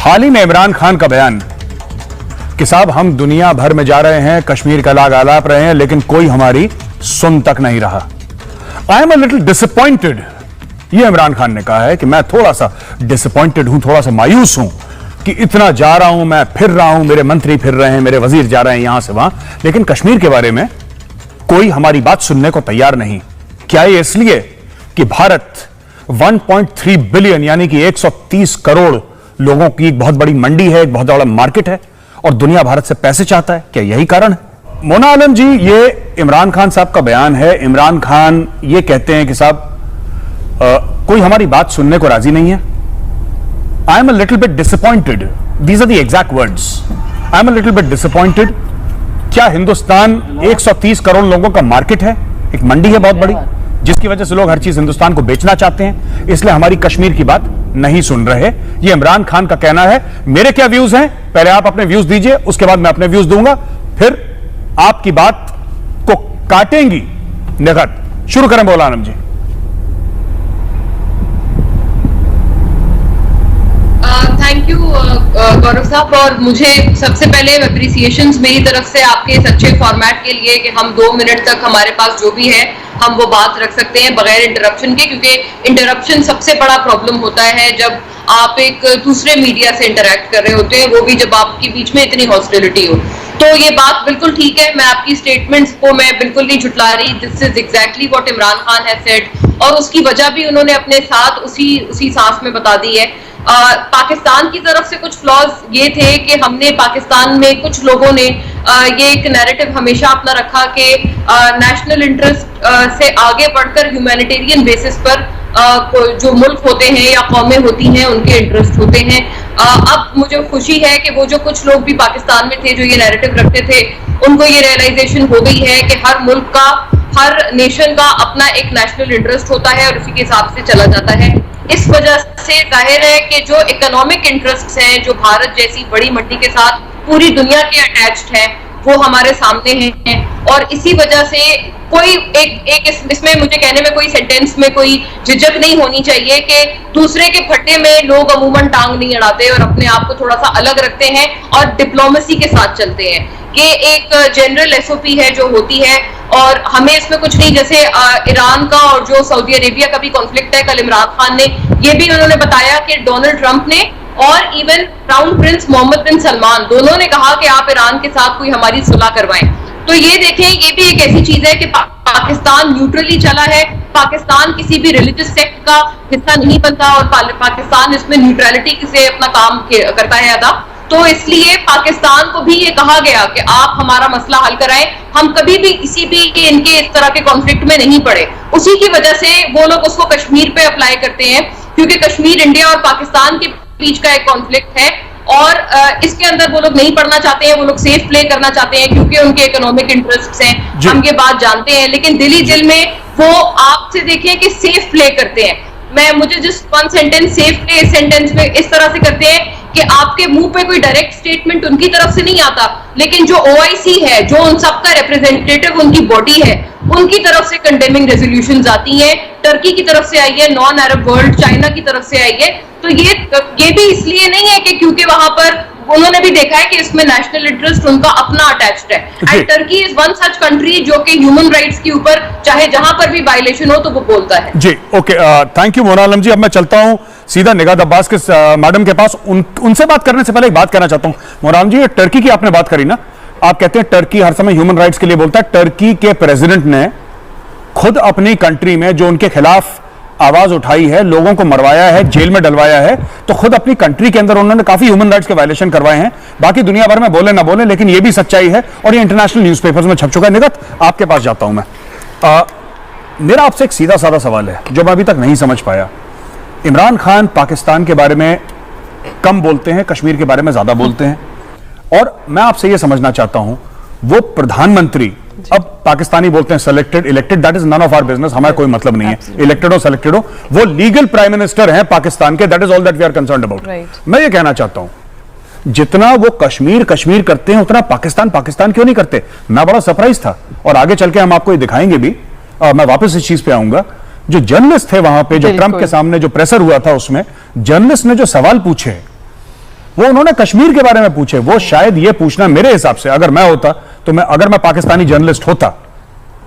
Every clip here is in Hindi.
हाल ही में इमरान खान का बयान कि साहब हम दुनिया भर में जा रहे हैं, कश्मीर का लाग आलाप रहे हैं, लेकिन कोई हमारी सुन तक नहीं रहा। आई एम अ लिटिल डिसअपॉइंटेड, ये इमरान खान ने कहा है कि मैं थोड़ा सा डिसअपॉइंटेड हूं, थोड़ा सा मायूस हूं कि इतना जा रहा हूं, मैं फिर रहा हूं, मेरे मंत्री फिर रहे हैं, मेरे वजीर जा रहे हैं यहां से वहां, लेकिन कश्मीर के बारे में कोई हमारी बात सुनने को तैयार नहीं। क्या ये इसलिए कि भारत 1.3 बिलियन यानी कि 130 करोड़ लोगों की एक बहुत बड़ी मंडी है, एक बहुत बड़ा मार्केट है और दुनिया भारत से पैसे चाहता है? क्या यही कारण है? मोना आलम जी, ये इमरान खान साहब का बयान है। इमरान खान ये कहते हैं कि साहब कोई हमारी बात सुनने को राजी नहीं है। I am a little bit disappointed, these are the exact words. I am a little bit disappointed. क्या हिंदुस्तान 130 करोड़ लोगों का मार्केट है, एक मंडी है बहुत बड़ी, जिसकी वजह से लोग हर चीज हिंदुस्तान को बेचना चाहते हैं, इसलिए हमारी कश्मीर की बात नहीं सुन रहे? ये इमरान खान का कहना है। मेरे क्या व्यूज हैं, पहले आप अपने व्यूज दीजिए, उसके बाद मैं अपने व्यूज दूंगा, फिर आपकी बात को काटेंगी नगद। शुरू करें बोला आनंद जी। थैंक यू गौरव साहब, और मुझे सबसे पहले अप्रिसिएशंस मेरी तरफ से आपके इस अच्छे फॉर्मेट के लिए कि हम 2 मिनट तक हमारे पास जो भी है हम वो बात रख सकते हैं बगैर इंटरप्शन के, क्योंकि इंटरप्शन सबसे बड़ा प्रॉब्लम होता है जब आप एक दूसरे मीडिया से इंटरेक्ट कर रहे होते हैं, वो भी जब आपके बीच में इतनी हॉस्टिलिटी हो। तो ये बात बिल्कुल ठीक है, मैं आपकी स्टेटमेंट्स को मैं बिल्कुल नहीं झुटला रही। This is exactly what Imran Khan has said, और उसकी वजह भी उन्होंने अपने साथ उसी सांस में बता दी है। पाकिस्तान की तरफ से कुछ फ्लॉज ये थे कि हमने पाकिस्तान में कुछ लोगों ने ये एक नैरेटिव हमेशा अपना रखा कि नेशनल इंटरेस्ट से आगे बढ़कर ह्यूमैनिटेरियन बेसिस पर जो मुल्क होते हैं या कौमें होती हैं उनके इंटरेस्ट होते हैं। अब मुझे खुशी है कि वो जो कुछ लोग भी पाकिस्तान में थे जो ये नैरेटिव रखते थे, उनको ये रियलाइजेशन हो गई है कि हर मुल्क का, हर नेशन का अपना एक नेशनल इंटरेस्ट होता है और उसी के हिसाब से चला जाता है। इस वजह से जाहिर है कि जो इकोनॉमिक इंटरेस्ट्स हैं, जो भारत जैसी बड़ी मंडी के साथ पूरी दुनिया के अटैच्ड है, वो हमारे सामने हैं। और इसी वजह से कोई एक इसमें मुझे कहने में कोई सेंटेंस में कोई झिझक नहीं होनी चाहिए कि दूसरे के फट्टे में लोग अमूमन टांग नहीं अड़ाते और अपने आप को थोड़ा सा अलग रखते हैं और डिप्लोमेसी के साथ चलते हैं। ये एक जनरल एसओपी है जो होती है और हमें इसमें कुछ नहीं। जैसे ईरान का और जो सऊदी अरेबिया का भी कॉन्फ्लिक्ट है, कल इमरान खान ने ये भी उन्होंने बताया कि डोनाल्ड ट्रंप ने और इवन क्राउन प्रिंस मोहम्मद बिन सलमान दोनों ने कहा कि आप ईरान के साथ कोई हमारी सुलह करवाएं। तो ये देखें, ये भी एक ऐसी चीज है कि पाकिस्तान न्यूट्रली चला है, पाकिस्तान किसी भी रिलीजियस सेक्ट का हिस्सा नहीं बनता और पाकिस्तान इसमें न्यूट्रलिटी से अपना काम करता है अदा। तो इसलिए पाकिस्तान को भी ये कहा गया कि आप हमारा मसला हल कराएं, हम कभी भी किसी भी इनके इस तरह के कॉन्फ्लिक्ट में नहीं पड़े। उसी की वजह से वो लोग उसको कश्मीर पे अप्लाई करते हैं, क्योंकि कश्मीर इंडिया और पाकिस्तान के बीच का एक कॉन्फ्लिक्ट है और इसके अंदर वो लोग नहीं पढ़ना चाहते हैं, वो लोग सेफ प्ले करना चाहते हैं क्योंकि उनके इकोनॉमिक इंटरेस्ट्स हैं, हम ये बात जानते हैं। लेकिन दिल में वो आपसे देखें कि सेफ प्ले करते हैं। मुझे जिस वन सेंटेंस सेफ प्ले इस सेंटेंस में इस तरह से करते हैं कि आपके मुंह पे कोई डायरेक्ट स्टेटमेंट उनकी तरफ से नहीं आता, लेकिन जो ओआईसी है, जो उन सबका रिप्रेजेंटेटिव उनकी बॉडी है, उनकी तरफ से कंडेमिंग रेजोल्यूशंस आती हैं। टर्की की तरफ से आई है, नॉन अरब वर्ल्ड, चाइना की तरफ से आई है। तो ये भी इसलिए नहीं है कि क्योंकि वहां पर उन्होंने भी देखा है कि इसमें नेशनल इंटरेस्ट उनका अपना अटैच्ड है। And Turkey is one such country जो कि ह्यूमन राइट्स के ऊपर चाहे जहां पर भी वायलेशन हो तो वो बोलता है। जी ओके, थैंक यू मोना आलम जी। अब मैं चलता हूं सीधा निगात अब्बास के मैडम के पास। उनसे बात करने से पहले एक बात कहना चाहता हूं। मोना आलम जी, टर्की की आपने बात करी ना, आप कहते हैं टर्की हर समय ह्यूमन राइट्स के लिए बोलता है। टर्की के प्रेसिडेंट ने खुद अपनी कंट्री में जो उनके खिलाफ आवाज उठाई है, लोगों को मरवाया है, जेल में डलवाया है, तो खुद अपनी कंट्री के अंदर उन्होंने काफी ह्यूमन राइट्स के वायलेशन करवाए हैं। बाकी दुनिया भर में बोले ना बोले, लेकिन ये भी सच्चाई है और ये इंटरनेशनल न्यूज़पेपर्स में छप चुका है। निगत, आपके पास जाता हूं मैं। मेरा आपसे एक सीधा साधा सवाल है जो मैं अभी तक नहीं समझ पाया। इमरान खान पाकिस्तान के बारे में कम बोलते हैं, कश्मीर के बारे में ज्यादा बोलते हैं, और मैं आपसे यह समझना चाहता हूं, वो प्रधानमंत्री अब पाकिस्तानी बोलते हैं selected elected, that is none of our business, हमारा कोई मतलब नहीं है इलेक्टेड हो सेलेक्टेड हो, वो लीगल प्राइम मिनिस्टर हैं पाकिस्तान के, that is all that we are concerned about. मैं ये कहना चाहता हूं, जितना वो कश्मीर कश्मीर करते हैं उतना पाकिस्तान पाकिस्तान क्यों नहीं करते? मैं बड़ा सरप्राइज था और आगे चल के हम आपको ये दिखाएंगे भी। मैं वापस इस चीज पे आऊंगा। जो जर्नलिस्ट थे वहां पे, जो ट्रंप के सामने जो प्रेशर हुआ था, उसमें जर्नलिस्ट ने जो सवाल पूछे वो उन्होंने कश्मीर के बारे में पूछे। वो शायद ये पूछना, मेरे हिसाब से अगर मैं होता तो अगर मैं पाकिस्तानी जर्नलिस्ट होता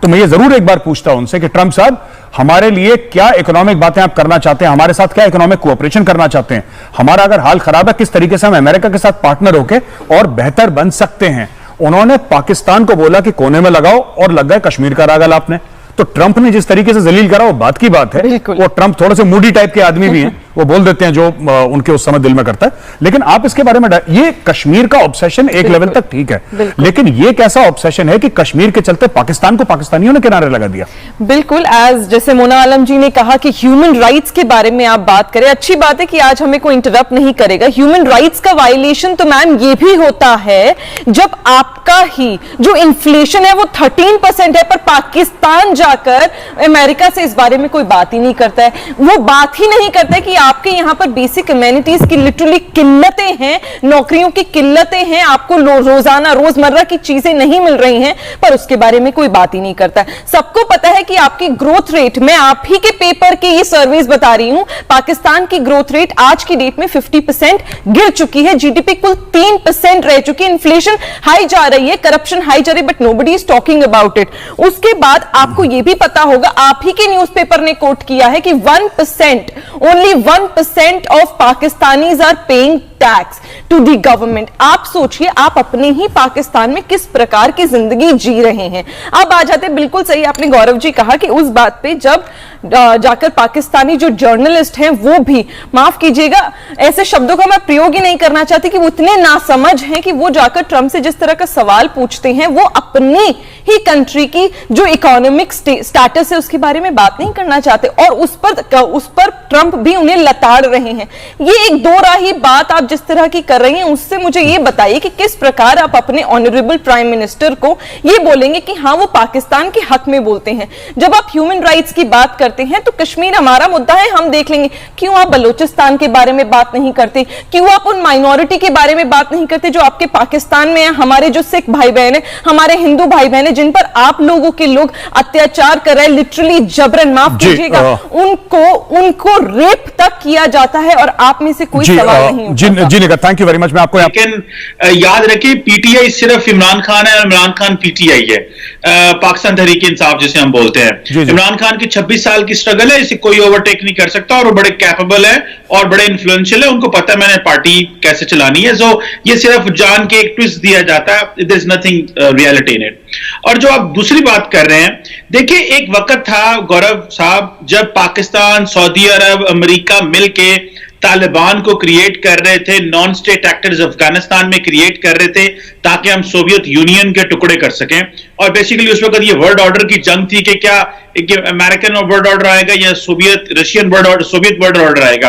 तो मैं ये जरूर एक बार पूछता उनसे कि ट्रंप साहब, हमारे लिए क्या इकोनॉमिक बातें आप करना चाहते हैं, हमारे साथ क्या इकोनॉमिक कोऑपरेशन करना चाहते हैं, हमारा अगर हाल खराब है किस तरीके से हम अमेरिका के साथ पार्टनर होकर और बेहतर बन सकते हैं। उन्होंने पाकिस्तान को बोला कि कोने में लगाओ और लग गए कश्मीर का राग अलापने। तो ट्रंप ने जिस तरीके से जलील करा वो बात की बात है। वो ट्रंप थोड़े से मूडी टाइप के आदमी भी हैं, वो बोल देते हैं जो उनके उस समय दिल में करता है। लेकिन आप इसके बारे में, ये कश्मीर का ऑब्सेशन एक लेवल तक ठीक है, लेकिन ये कैसा ऑब्सेशन है कि कश्मीर के चलते पाकिस्तान को पाकिस्तानियों ने किनारे लगा दिया। बिल्कुल, एज जैसे मोना आलम जी ने कहा कि ह्यूमन राइट्स के बारे में आप बात करें, अच्छी बात है कि आज हमें कोई इंटरप्ट नहीं करेगा। ह्यूमन राइट्स का वायलेशन तो मैम ये भी होता है जब आपका ही जो इन्फ्लेशन है वो 13% है, पर पाकिस्तान जाकर अमेरिका से इस बारे में कोई बात ही नहीं करता है। वो बात ही नहीं करता है कि आपके यहाँ पर बेसिक कम्युनिटीज की लिटरली किल्लतें हैं, नौकरियों की किल्लतें हैं, आपको रोजाना रोजमर्रा की चीजें नहीं मिल रही हैं, पर उसके बारे में कोई बात ही नहीं करता है। सबको पता है कि आपकी ग्रोथ रेट, मैं आप ही के पेपर की ये सर्विस बता रही हूं, पाकिस्तान की ग्रोथ रेट आज की डेट में 50% गिर चुकी है, जीडीपी कुल 3% रह चुकी है, इन्फ्लेशन हाई जा रही है, करप्शन हाई जा रही है, but nobody is talking about it. उसके बाद आपको यह भी पता होगा, आप ही के न्यूज़पेपर ने कोट किया है कि 1%, only 1% of Pakistanis are paying tax to the government. आप सोचिए आप अपने ही पाकिस्तान में किस प्रकार की जिंदगी जी रहे हैं। अब आ जाते, बिल्कुल सही आपने गौरव जी कहा कि उस बात पे जब जाकर पाकिस्तानी जो जर्नलिस्ट हैं वो भी, माफ कीजिएगा ऐसे शब्दों का मैं प्रयोग ही नहीं करना चाहती, कि वो इतने नासमझ हैं कि वो जाकर ट्रंप से जिस तरह का सवाल पूछते हैं, वो अपनी ही कंट्री की जो इकोनॉमिक स्टेटस है उसके बारे में बात नहीं करना चाहते, और उस पर ट्रंप भी उन्हें लताड़ रहे हैं। ये एक दो राही बात आप जिस तरह की कर रही हैं, उससे मुझे ये बताइए कि किस प्रकार आप अपने ऑनरेबल प्राइम मिनिस्टर को ये बोलेंगे कि हाँ वो पाकिस्तान के हक में बोलते हैं। जब आप ह्यूमन राइट्स की बात करते हैं तो कश्मीर हमारा मुद्दा है, हम देख लेंगे। क्यों आप बलूचिस्तान के बारे में बात नहीं करते? क्यों आप उन माइनॉरिटी के बारे में बात नहीं करते जो आपके पाकिस्तान में है? हमारे जो सिख भाई बहन है, हमारे हिंदू भाई बहन है, जिन पर आप लोगों के लोग अत्याचार कर रहे हैं, लिटरली जबरन, माफ कीजिएगा, उनको रेप तक किया जाता है और आप में से कोई सवाल नहीं उठता। जी निका, थैंक यू वेरी मच। मैं आपको लेकिन याद रखिए पीटीआई सिर्फ इमरान खान है और इमरान खान पीटीआई है, पाकिस्तान तहरीक इंसाफ जिसे हम बोलते हैं। इमरान खान की 26 साल की स्ट्रगल है, इसे कोई ओवरटेक नहीं कर सकता, और वो बड़े कैपेबल है और बड़े इन्फ्लुएंशियल है, उनको पता है मैंने पार्टी कैसे चलानी है। सो ये सिर्फ जान के एक ट्विस्ट दिया जाता है, there is nothing reality in it. और जो आप दूसरी बात कर रहे हैं, देखिए एक वक्त था गौरव साहब जब पाकिस्तान, सऊदी अरब, अमेरिका मिलके तालिबान को क्रिएट कर रहे थे, नॉन स्टेट एक्टर्स अफगानिस्तान में क्रिएट कर रहे थे ताकि हम सोवियत यूनियन के टुकड़े कर सकें। और बेसिकली उस वक्त ये वर्ल्ड ऑर्डर की जंग थी कि क्या अमेरिकन वर्ल्ड ऑर्डर आएगा या Russian world order, Soviet world order आएगा।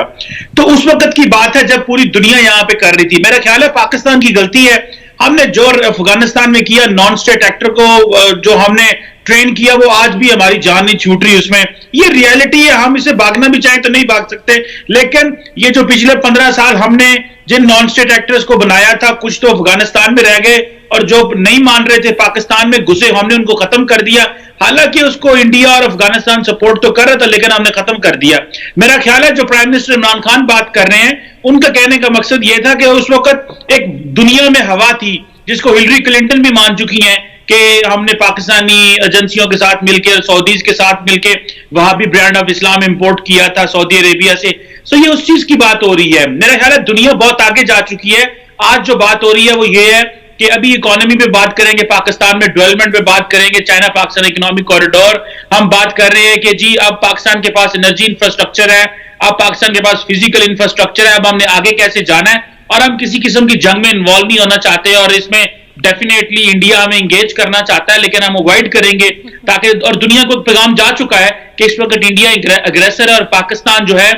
तो उस वक्त की बात है जब पूरी दुनिया यहां पे कर रही थी। मेरा ख्याल है पाकिस्तान की गलती है, हमने जो अफगानिस्तान में किया, नॉन स्टेट एक्टर को जो हमने ट्रेन किया, वो आज भी हमारी जान नहीं छूट रही उसमें। ये रियलिटी है, हम इसे भागना भी चाहें तो नहीं भाग सकते। लेकिन ये जो पिछले 15 साल हमने जिन नॉन स्टेट एक्टर्स को बनाया था, कुछ तो अफगानिस्तान में रह गए और जो नहीं मान रहे थे पाकिस्तान में घुसे, हमने उनको खत्म कर दिया। हालांकि उसको इंडिया और अफगानिस्तान सपोर्ट तो कर रहा था, लेकिन हमने खत्म कर दिया। मेरा ख्याल है जो प्राइम मिनिस्टर इमरान खान बात कर रहे हैं, उनका कहने का मकसद यह था कि उस वक्त एक दुनिया में हवा थी जिसको हिलरी क्लिंटन भी मान चुकी हैं कि हमने पाकिस्तानी एजेंसियों के साथ मिलकर, सऊदीज के साथ मिलकर वहां भी ब्रांड ऑफ इस्लाम इंपोर्ट किया था सऊदी अरेबिया से। सो ये उस चीज की बात हो रही है। मेरा ख्याल है दुनिया बहुत आगे जा चुकी है। आज जो बात हो रही है वो ये है कि अभी इकोनॉमी पे बात करेंगे, पाकिस्तान में डेवलपमेंट पे बात करेंगे, चाइना पाकिस्तान इकोनॉमिक कॉरिडोर। हम बात कर रहे हैं कि जी अब पाकिस्तान के पास एनर्जी इंफ्रास्ट्रक्चर है, अब पाकिस्तान के पास फिजिकल इंफ्रास्ट्रक्चर है, अब हमने आगे कैसे जाना है। और हम किसी किस्म की जंग में इन्वॉल्व नहीं होना चाहते, और इसमें डेफिनेटली इंडिया हमें एंगेज करना चाहता है, लेकिन हम अवॉइड करेंगे ताकि, और दुनिया को पैगाम जा चुका है कि इस वक्त इंडिया अग्रेसर है और पाकिस्तान जो है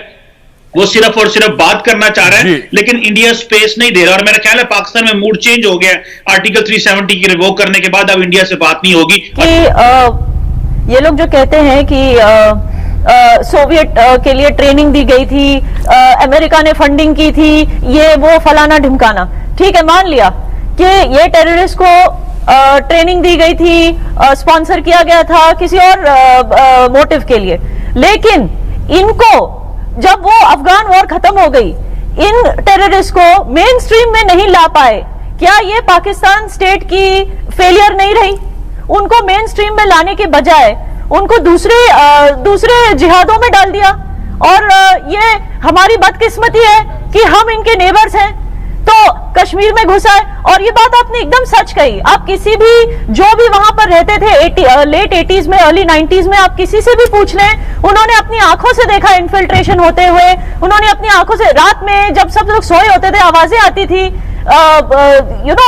वो सिर्फ और सिर्फ बात करना चाह रहा है, लेकिन इंडिया स्पेस नहीं दे रहा। और मेरा ख्याल है पाकिस्तान में मूड चेंज हो गया आर्टिकल 370 की रिवोक करने के बाद, अब इंडिया से बात नहीं होगी। ये लोग जो कहते हैं कि सोवियत के लिए ट्रेनिंग दी गई थी, अमेरिका ने फंडिंग की थी, ये वो फलाना ढिमकाना, ठीक है मान लिया कि ये टेररिस्ट को ट्रेनिंग दी गई थी, स्पॉन्सर किया गया था किसी और मोटिव के लिए, लेकिन इनको जब वो अफगान वॉर खत्म हो गई, इन टेररिस्ट को मेन स्ट्रीम में नहीं ला पाए, क्या ये पाकिस्तान स्टेट की फेलियर नहीं रही? उनको मेन स्ट्रीम में लाने के बजाय उनको दूसरे जिहादों में डाल दिया। और ये हमारी बदकिस्मती है कि हम इनके नेबर्स हैं, तो कश्मीर में घुसा है। और ये बात आपने एकदम सच कही। आप किसी भी जो भी वहां पर रहते थे लेट 80s में, अर्ली 90s में, आप किसी से भी पूछ लें, उन्होंने अपनी आंखों से देखा इन्फिल्ट्रेशन होते हुए। उन्होंने अपनी आंखों से, रात में जब सब लोग सोए होते थे, आवाजें आती थी,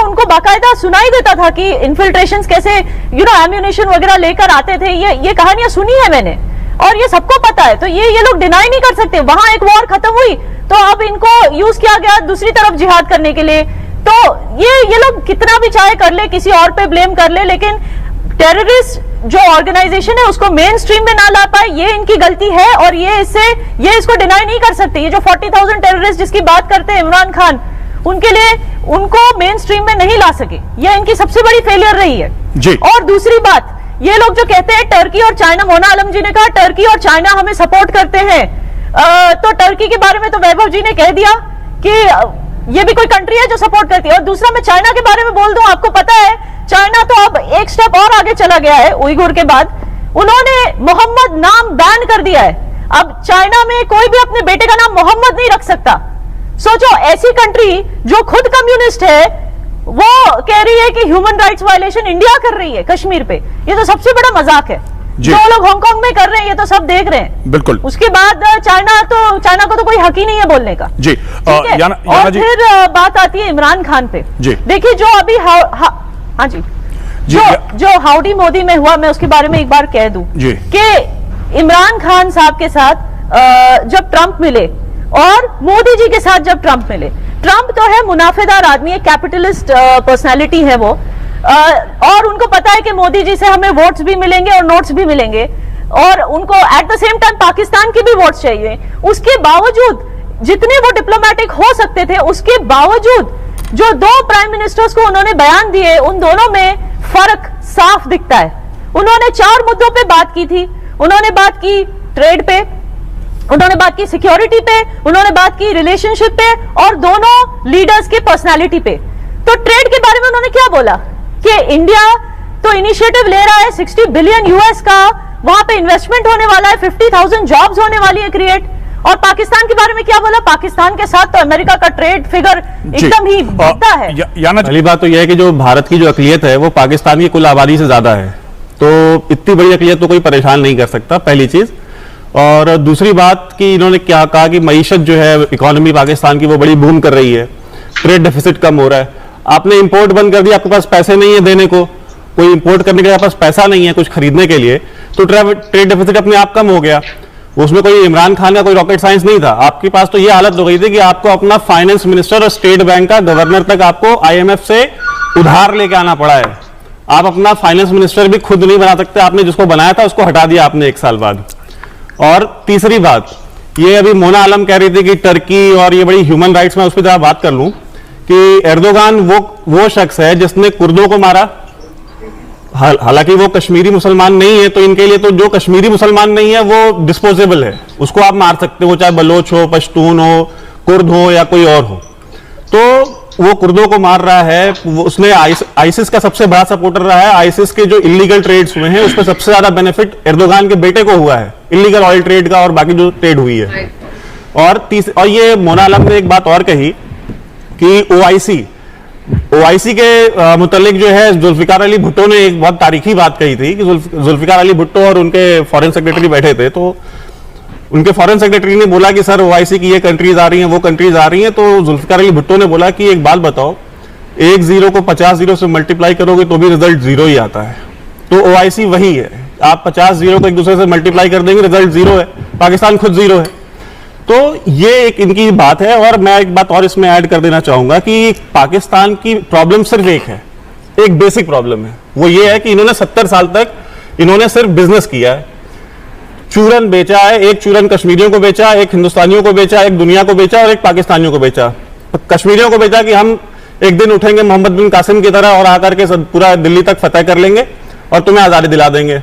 उनको बाकायदा सुनाई देता था कि इन्फिल्ट्रेशंस कैसे एम्यूनिशन वगैरह लेकर आते थे। ये कहानियां सुनी है मैंने, और ये सबको पता है। तो ये लोग डिनाई नहीं कर सकते। वहां एक वॉर खत्म हुई तो अब इनको यूज किया गया दूसरी तरफ जिहाद करने के लिए। तो ये लोग कितना भी चाहे कर ले, किसी और पे ब्लेम कर ले, लेकिन टेररिस्ट जो ऑर्गेनाइजेशन है उसको मेन स्ट्रीम में ना ला पाए, ये इनकी गलती है। और ये इसको डिनाई नहीं कर सकते। ये जो 40,000 टेररिस्ट जिसकी बात करते हैं इमरान खान, उनके लिए उनको मेन स्ट्रीम में नहीं ला सके, ये इनकी सबसे बड़ी फेलियर रही है जी। और दूसरी बात, ये लोग जो कहते हैं टर्की और चाइना, मोना आलम जी ने कहा टर्की और चाइना हमें सपोर्ट करते हैं, तो टर्की के बारे में तो वैभव जी ने कह दिया कि ये भी कोई कंट्री है जो सपोर्ट करती है। और दूसरा, मैं चाइना के बारे में बोल दूं, आपको पता है चाइना तो अब एक स्टेप और आगे चला गया है। उइगुर के बाद उन्होंने मोहम्मद नाम बैन कर दिया है। अब चाइना में कोई भी अपने बेटे का नाम मोहम्मद नहीं रख सकता। सोचो, ऐसी कंट्री जो खुद कम्युनिस्ट है वो कह रही है कि ह्यूमन राइट्स वायलेशन इंडिया कर रही है कश्मीर पे। ये तो सबसे बड़ा मजाक है। जो लोग हांगकांग में कर रहे हैं ये तो सब देख रहे हैं। बिल्कुल। उसके बाद चाइना को तो कोई हक ही नहीं है बोलने का जी। और फिर बात आती है इमरान खान पे। देखिए, जो अभी हाँ जी, जो हाउडी मोदी में हुआ, मैं उसके बारे में एक बार कह दूं कि इमरान खान साहब के साथ जब ट्रंप मिले और मोदी जी के साथ जब ट्रंप मिले, ट्रंप तो है मुनाफेदार आदमी है, कैपिटलिस्ट पर्सनालिटी है वो, और उनको पता है कि मोदी जी से हमें वोट्स भी मिलेंगे और नोट्स भी मिलेंगे, और उनको at the same time Pakistan के भी वोट्स चाहिए। उसके बावजूद जितने वो डिप्लोमेटिक हो सकते थे, उसके बावजूद जो दो प्राइम मिनिस्टर्स को उन्होंने बयान दिए, उन दोनों में फर्क साफ दिखता है। उन्होंने 4 मुद्दों पे बात की थी। उन्होंने बात की ट्रेड पे, उन्होंने बात की सिक्योरिटी पे, उन्होंने बात की रिलेशनशिप पे, और दोनों लीडर्स के पर्सनालिटी पे। तो ट्रेड के बारे में उन्होंने क्या बोला कि इंडिया तो इनिशिएटिव ले रहा है 60 बिलियन यूएस का, वहां पे इन्वेस्टमेंट होने वाला है, 50,000 जॉब्स होने वाली है क्रिएट। और पाकिस्तान के बारे में क्या बोला? पाकिस्तान के साथ तो अमेरिका का ट्रेड फिगर एकदम ही बढ़ता है। पहली बात तो यह है कि जो भारत की जो अकलियत है वो पाकिस्तान की कुल आबादी से ज्यादा है, तो इतनी बड़ी अकलियत तो कोई परेशान नहीं कर सकता, पहली चीज। और दूसरी बात कि इन्होंने क्या कहा कि मईशत जो है, इकोनॉमी पाकिस्तान की वो बड़ी बूम कर रही है, ट्रेड डेफिसिट कम हो रहा है। आपने इंपोर्ट बंद कर दिया, आपके पास पैसे नहीं है देने को, कोई इंपोर्ट करने के लिए पास पैसा नहीं है कुछ खरीदने के लिए, तो ट्रेड डेफिसिट अपने आप कम हो गया। उसमें कोई इमरान खान का कोई रॉकेट साइंस नहीं था। आपके पास तो ये हालत हो गई थी कि आपको अपना फाइनेंस मिनिस्टर और स्टेट बैंक का गवर्नर तक आपको IMF से उधार लेके आना पड़ा है। आप अपना फाइनेंस मिनिस्टर भी खुद नहीं बना सकते, आपने जिसको बनाया था उसको हटा दिया आपने 1 साल बाद। और तीसरी बात, ये अभी मोना आलम कह रही थी कि टर्की और ये बड़ी ह्यूमन राइट्स में, उस पर बात कर लूं कि एर्दोगान वो शख्स है जिसने कुर्दों को मारा। हालांकि वो कश्मीरी मुसलमान नहीं है, तो इनके लिए तो जो कश्मीरी मुसलमान नहीं है वो डिस्पोजेबल है, उसको आप मार सकते हो, चाहे बलोच हो, पश्तून हो, कुर्द हो या कोई और हो। तो वो कुर्दों को मार रहा है, उसने आईसिस का सबसे बड़ा सपोर्टर रहा है। आईसिस के जो इलीगल ट्रेड्स हुए हैं उसमें सबसे ज्यादा बेनिफिट एर्दोगान के बेटे को हुआ है, इलीगल ऑयल ट्रेड का और बाकी जो ट्रेड हुई है। और ये मोना आलम ने एक बात और कही कि ओआईसी के मुतालिक जो है जुल्फिकार अली भुट्टो ने एक बहुत तारीखी बात कही थी कि जुल्फिकार अली भुट्टो और उनके फॉरेन सेक्रेटरी बैठे थे, तो उनके फॉरेन सेक्रेटरी ने बोला कि सर ओआईसी की ये कंट्रीज आ रही हैं, वो कंट्रीज आ रही हैं। तो जुल्फिकार अली भुट्टो ने बोला कि एक बात बताओ, 1 0 को 50 0 से मल्टीप्लाई करोगे तो भी रिजल्ट 0 ही आता है। तो ओआईसी वही है, आप 50 0 को एक दूसरे से मल्टीप्लाई कर देंगे, रिजल्ट 0 है। पाकिस्तान खुद 0 है। तो ये एक इनकी बात है। और मैं एक बात और इसमें ऐड कर देना चाहूंगा कि पाकिस्तान की प्रॉब्लम सिर्फ एक है, एक बेसिक प्रॉब्लम है, वो ये है कि इन्होंने 70 साल तक इन्होंने सिर्फ बिजनेस किया है, चूरन बेचा है। एक चूरन कश्मीरियों को बेचा, एक हिंदुस्तानियों को बेचा, एक दुनिया को बेचा और एक पाकिस्तानियों को बेचा। कश्मीरियों को बेचा कि हम एक दिन उठेंगे मोहम्मद बिन कासिम की तरह और आकर के पूरा दिल्ली तक फतह कर लेंगे और तुम्हें आजादी दिला देंगे।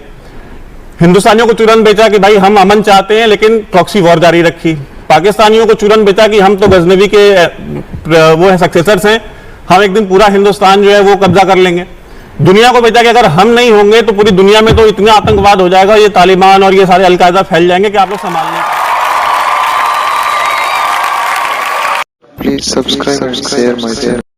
हिंदुस्तानियों को चूरन बेचा कि भाई हम अमन चाहते हैं, लेकिन प्रॉक्सी वॉर जारी रखी। पाकिस्तानियों को चूरन बेचा कि हम तो गजनवी के वो है सक्सेसर्स हैं, हम एक दिन पूरा हिंदुस्तान जो है वो कब्जा कर लेंगे। दुनिया को बेचा कि अगर हम नहीं होंगे तो पूरी दुनिया में तो इतना आतंकवाद हो जाएगा, ये तालिबान और ये सारे अलकायदा फैल जाएंगे कि आप लोग संभाल लें। Please subscribe and share my channel.